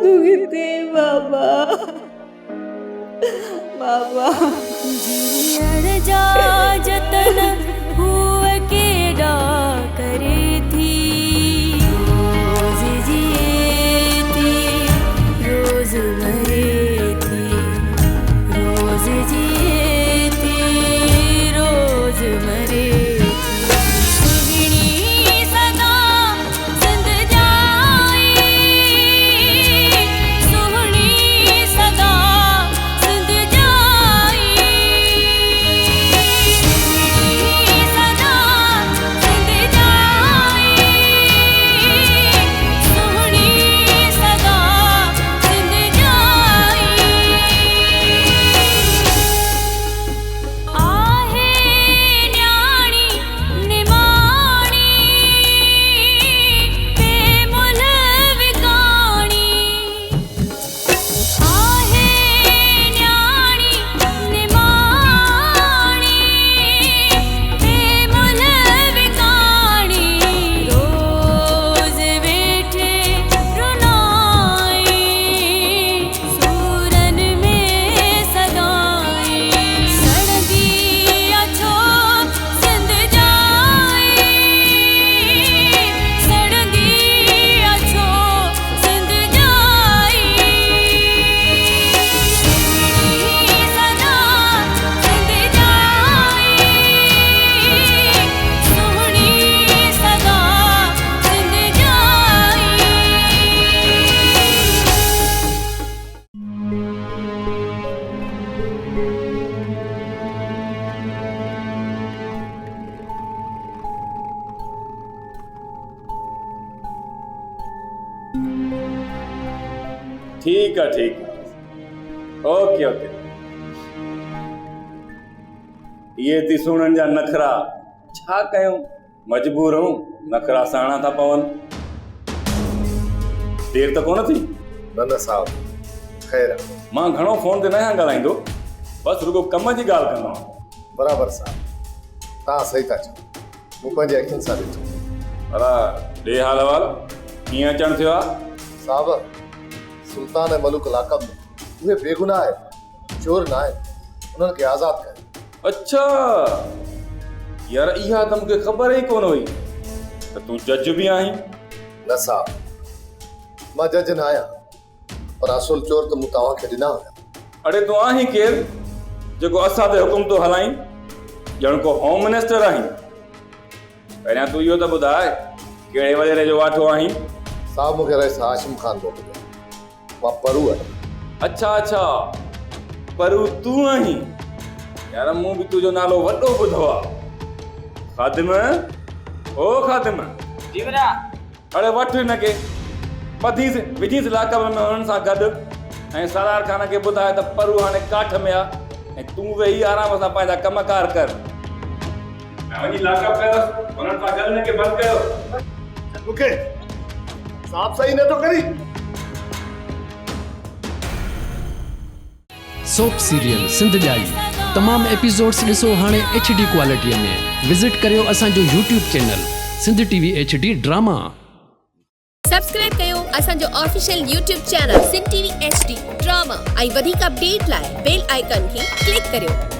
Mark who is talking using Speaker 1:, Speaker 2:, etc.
Speaker 1: तू किथे बाबा बाबा
Speaker 2: जीअण जा जतन हुआ केॾा करे थी रोज़ जिए थी रोज़ मरे थी रोज़ जिए थी रोज़ मरे
Speaker 3: ठीक है ओके ओके ये थी सुणन जा नखरा छा कयूं मजबूर हूं नखरा साणा था पवन देर तो कोन थी
Speaker 4: न साहब खैर
Speaker 3: मां घणो फोन ते न ॻाल्हाईंदो बस रुगो कम जी ॻाल्हि कंदो
Speaker 4: बराबर साहब तव्हां सही था चओ मूं पंहिंजी अखियुनि सां ॾिठो
Speaker 3: भला ॾे हाल अहवाल कीअं अचणु थियो आहे
Speaker 4: साहब सुल्तान ऐं मलुक लाक़ब में उहे बेगुनाह आहिनि चोर न आहिनि उन्हनि खे आज़ादु कयो
Speaker 3: अच्छा यार इहा त मूंखे ख़बर ई कोन हुई त तूं जज बि आहीं
Speaker 4: न साहब मां जज न आहियां पर असुल चोर त मूं तव्हांखे ॾिना हुया
Speaker 3: अड़े तूं आहीं केरु जेको असां ते हुकुम थो हलाईं ॼण को होम मिनिस्टर आहीं पहिरियां तूं इहो त ॿुधाए कहिड़े वॾेरे जो वाठो आहीं
Speaker 4: साहब मूंखे रईस हाशिम ख़ान मोकिलियो मां परू आहियां
Speaker 3: अच्छा परू तूं आहीं यार मूं बि तुंहिंजो नालो वॾो ॿुधो आहे ख़ादिम ओ ख़ादिम
Speaker 5: जी बेटा
Speaker 3: अड़े वठ हिनखे ॿधीस विझीस लाकब में हुननि सां गॾु ऐं सरार ख़ान खे ॿुधाए त परू हाणे काठ में आहे ऐं तूं वेही आराम सां पंहिंजा कमकार कर ऐं वञी लाकब कयोसि हुननि सां गॾु हिनखे बंदि कयो
Speaker 4: मूंखे साहब सही नथो करी
Speaker 6: सोप सीरियल सिंध जाई तमाम एपिसोड्स ॾिसो हाणे HD क्वालिटीअ में विज़िट करियो असांजो YouTube channel Sindh TV HD drama
Speaker 7: subscribe कयो असांजो official YouTube channel Sindh TV HD drama ऐं वधीक अपडेट लाइ बेल आइकन खे क्लिक करियो।